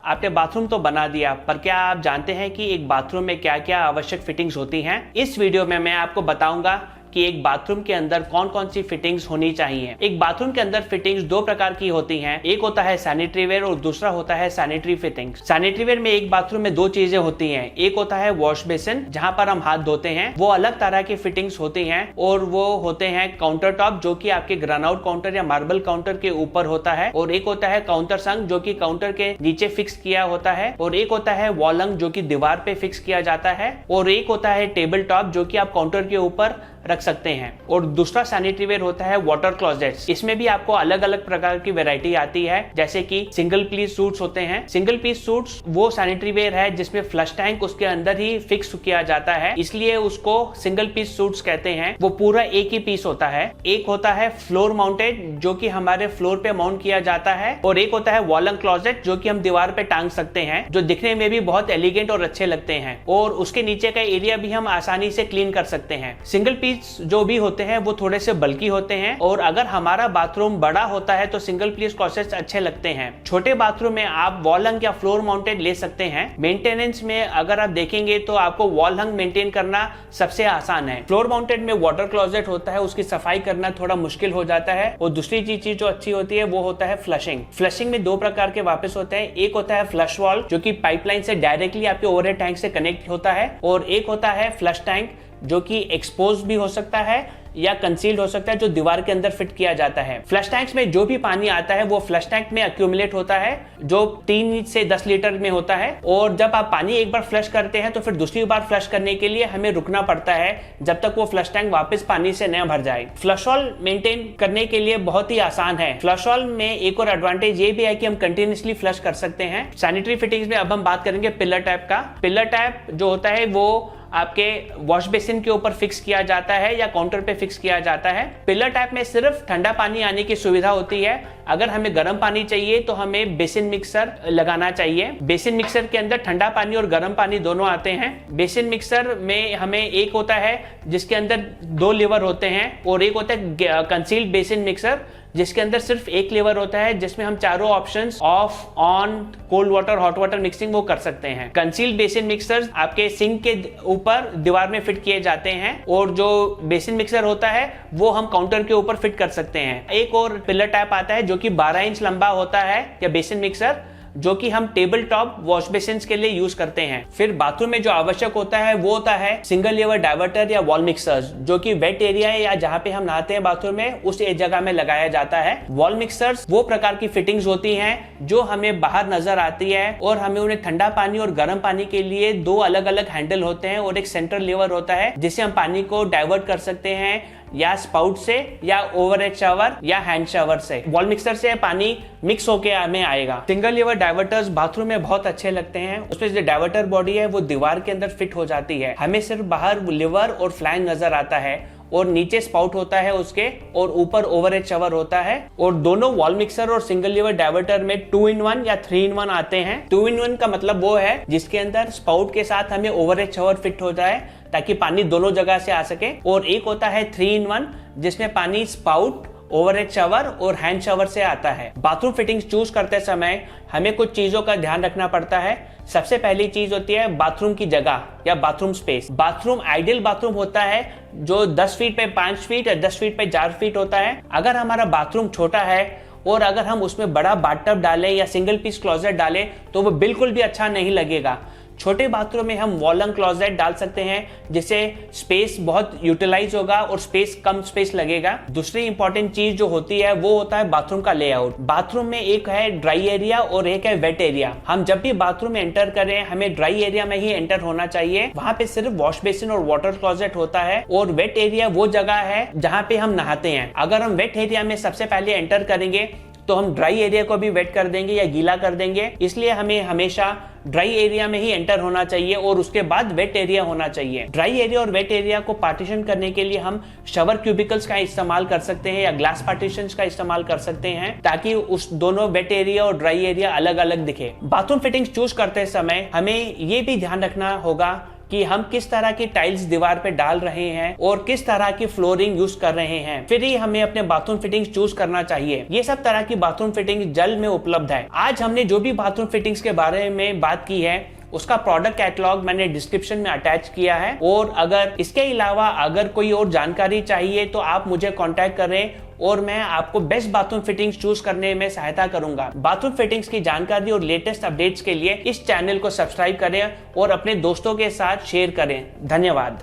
आपने बाथरूम तो बना दिया, पर क्या आप जानते हैं कि एक बाथरूम में क्या क्या आवश्यक फिटिंग्स होती हैं? इस वीडियो में मैं आपको बताऊंगा कि एक बाथरूम के अंदर कौन कौन सी फिटिंग्स होनी चाहिए। एक बाथरूम के अंदर फिटिंग्स दो प्रकार की होती हैं, एक होता है सैनिटरी वेयर और दूसरा होता है सैनिटरी फिटिंग्स। सैनिटरी वेयर में एक बाथरूम में दो चीजें होती हैं, एक होता है वॉश बेसिन जहां पर हम हाथ धोते हैं, वो अलग तरह की फिटिंग्स होती हैं, और वो होते हैं काउंटर टॉप जो कि आपके ग्रेनाइट काउंटर या मार्बल काउंटर के ऊपर होता है, और एक होता है काउंटर संग जो कि काउंटर के नीचे फिक्स किया होता है, और एक होता है वॉलंग जो कि दीवार पे फिक्स किया जाता है, और एक होता है टेबल टॉप जो कि आप काउंटर के ऊपर रख सकते हैं। और दूसरा सैनिटरी वेयर होता है वाटर क्लोजेट्स। इसमें भी आपको अलग अलग प्रकार की वैरायटी आती है, जैसे कि सिंगल पीस सूट्स होते हैं। सिंगल पीस सूट्स वो सैनिटरी वेयर है जिसमें फ्लश टैंक उसके अंदर ही फिक्स किया जाता है, इसलिए उसको सिंगल पीस सूट्स कहते हैं। वो पूरा एक ही पीस होता है। एक होता है फ्लोर माउंटेड जो कि हमारे फ्लोर पे माउंट किया जाता है, और एक होता है वॉलंग क्लोजेट जो कि हम दीवार पे टांग सकते हैं, जो दिखने में भी बहुत एलिगेंट और अच्छे लगते हैं, और उसके नीचे का एरिया भी हम आसानी से क्लीन कर सकते हैं। सिंगल पीस जो भी होते हैं वो थोड़े से बल्कि होते हैं, और अगर हमारा बाथरूम बड़ा होता है तो सिंगल पीस क्लोजेट्स अच्छे लगते हैं। छोटे बाथरूम में आप वॉल हंग या फ्लोर माउंटेड ले सकते हैं। मेंटेनेंस में अगर आप देखेंगे तो आपको वॉल हंग मेंटेन करना सबसे आसान है। फ्लोर माउंटेड में वाटर क्लोजेट होता है, उसकी सफाई करना थोड़ा मुश्किल हो जाता है। और दूसरी चीज जो अच्छी होती है वो होता है फ्लशिंग। फ्लशिंग में दो प्रकार के वापस होते हैं, एक होता है फ्लश वॉल जो कि पाइपलाइन से डायरेक्टली आपके ओवरहेड टैंक से कनेक्ट होता है, और एक होता है फ्लश टैंक जो कि एक्सपोज भी हो सकता है या कंसील्ड हो सकता है, जो दीवार के अंदर फिट किया जाता है। फ्लश टैंक्स में जो भी पानी आता है वो फ्लश टैंक में एक्यूमुलेट होता है, जो 3 से 10 लीटर में होता है, और जब आप पानी एक बार फ्लश करते हैं तो फिर दूसरी बार फ्लश करने के लिए हमें रुकना पड़ता है जब तक वो फ्लश टैंक वापस पानी से न भर जाए। फ्लश हॉल मेंटेन करने के लिए बहुत ही आसान है। फ्लश हॉल में एक और एडवांटेज ये भी है कि हम कंटिन्यूअसली फ्लश कर सकते हैं। सैनिटरी फिटिंग्स में अब हम बात करेंगे पिलर टैप का। पिलर टैप जो होता है वो आपके वॉश बेसिन के ऊपर फिक्स किया जाता है या काउंटर पे फिक्स किया जाता है। पिलर टैप में सिर्फ ठंडा पानी आने की सुविधा होती है। अगर हमें गर्म पानी चाहिए तो हमें बेसिन मिक्सर लगाना चाहिए। बेसिन मिक्सर के अंदर ठंडा पानी और गर्म पानी दोनों आते हैं। बेसिन मिक्सर में हमें एक होता है जिसके अंदर 2 लीवर होते हैं, और एक होता है कंसील्ड बेसिन मिक्सर जिसके अंदर सिर्फ एक लेवर होता है, जिसमें हम चारों options of, on, cold water, hot water mixing वो कर सकते हैं। कंसील्ड बेसिन मिक्सर्स आपके सिंक के ऊपर दीवार में फिट किए जाते हैं, और जो बेसिन मिक्सर होता है वो हम काउंटर के ऊपर फिट कर सकते हैं। एक और पिलर टैप आता है जो कि 12 इंच लंबा होता है या बेसिन मिक्सर, जो कि हम टेबल टॉप वॉश बेसिन के लिए यूज करते हैं। फिर बाथरूम में जो आवश्यक होता है वो होता है सिंगल लेवर डाइवर्टर या वॉल मिक्सर्स, जो कि वेट एरिया है या जहां पे हम नहाते हैं बाथरूम में उस जगह में लगाया जाता है। वॉल मिक्सर्स वो प्रकार की फिटिंग्स होती हैं जो हमें बाहर नजर आती है, और हमें उन्हें ठंडा पानी और गर्म पानी के लिए 2 अलग अलग हैंडल होते हैं, और एक सेंट्रल लेवर होता है जिससे हम पानी को डाइवर्ट कर सकते हैं, या स्पाउट से, या ओवरहेड शावर, या हैंड शावर से। वॉल मिक्सर से पानी मिक्स होके हमें आएगा। सिंगल लेवर डाइवर्टर्स बाथरूम में बहुत अच्छे लगते हैं। उसमें जो डाइवर्टर बॉडी है वो दीवार के अंदर फिट हो जाती है, हमें सिर्फ बाहर लिवर और फ्लैंज नजर आता है, और नीचे स्पाउट होता है उसके, और ऊपर ओवरहेड शावर होता है। और दोनों वॉल मिक्सर और सिंगल लेवर डाइवर्टर में 2 in 1 या 3 in 1 आते हैं। 2 in 1 का मतलब वो है जिसके अंदर स्पाउट के साथ हमें ओवरहेड शावर फिट हो जाए ताकि पानी दोनों जगह से आ सके, और एक होता है 3 in 1 जिसमें पानी स्पाउट, ओवरहेड शावर और हैंड शावर से आता है। बाथरूम फिटिंग्स चूज करते समय हमें कुछ चीजों का ध्यान रखना पड़ता है। सबसे पहली चीज होती है बाथरूम की जगह या bathroom space. Bathroom ideal bathroom होता है जो 10 फीट पे 5 फीट या 10 फीट पे 4 फीट होता है। अगर हमारा बाथरूम छोटा है और अगर हम उसमें बड़ा बाथटब डालें या सिंगल पीस क्लोजेट डालें तो वो बिल्कुल भी अच्छा नहीं लगेगा। छोटे बाथरूम में हम वॉलंग क्लोजेट डाल सकते हैं जिससे स्पेस बहुत यूटिलाइज होगा और कम स्पेस लगेगा। दूसरी इंपॉर्टेंट चीज जो होती है वो होता है बाथरूम का लेआउट। बाथरूम में एक है ड्राई एरिया और एक है वेट एरिया। हम जब भी बाथरूम में एंटर करें हमें ड्राई एरिया में ही एंटर होना चाहिए। वहां पे सिर्फ वॉश बेसिन और वाटर क्लोजेट होता है, और वेट एरिया वो जगह है जहां पे हम नहाते हैं। अगर हम वेट एरिया में सबसे पहले एंटर करेंगे तो हम ड्राई एरिया को भी वेट कर देंगे या गीला कर देंगे, इसलिए हमें हमेशा ड्राई एरिया में ही एंटर होना चाहिए और उसके बाद वेट एरिया होना चाहिए। ड्राई एरिया और वेट एरिया को पार्टीशन करने के लिए हम शवर क्यूबिकल्स का इस्तेमाल कर सकते हैं या ग्लास पार्टीशंस का इस्तेमाल कर सकते हैं ताकि उस दोनों वेट एरिया और ड्राई एरिया अलग अलग दिखे। बाथरूम फिटिंग्स चूज करते समय हमें ये भी ध्यान रखना होगा कि हम किस तरह की टाइल्स दीवार पे डाल रहे हैं और किस तरह की फ्लोरिंग यूज कर रहे हैं, फिर ही हमें अपने बाथरूम फिटिंग्स चूज करना चाहिए। ये सब तरह की बाथरूम फिटिंग जल्द में उपलब्ध है। आज हमने जो भी बाथरूम फिटिंग्स के बारे में बात की है उसका प्रोडक्ट कैटलॉग मैंने डिस्क्रिप्शन में अटैच किया है, और अगर इसके अलावा अगर कोई और जानकारी चाहिए तो आप मुझे कांटेक्ट करें और मैं आपको बेस्ट बाथरूम फिटिंग्स चूज करने में सहायता करूंगा। बाथरूम फिटिंग्स की जानकारी और लेटेस्ट अपडेट्स के लिए इस चैनल को सब्सक्राइब करें और अपने दोस्तों के साथ शेयर करें। धन्यवाद।